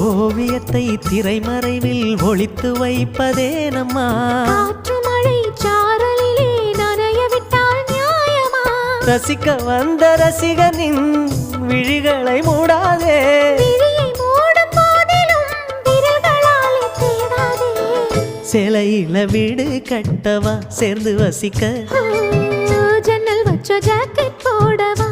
ஓவியத்தை திரைமறைவில் ஒளித்து வைப்பதே நம்மா காற்று மழை சாரலிலே நனைய விட்டால் நியாயமா ரசிக்க வந்த ரசிகனின் விழிகளை மூடாதே விழியை மூடும் போதிலும் விரல்களாலே தேடாதே சிலையில வீடு கட்டவா சேர்ந்து வசிக்க ஜன்னல் வச்ச ஜாக்கெட் போடவா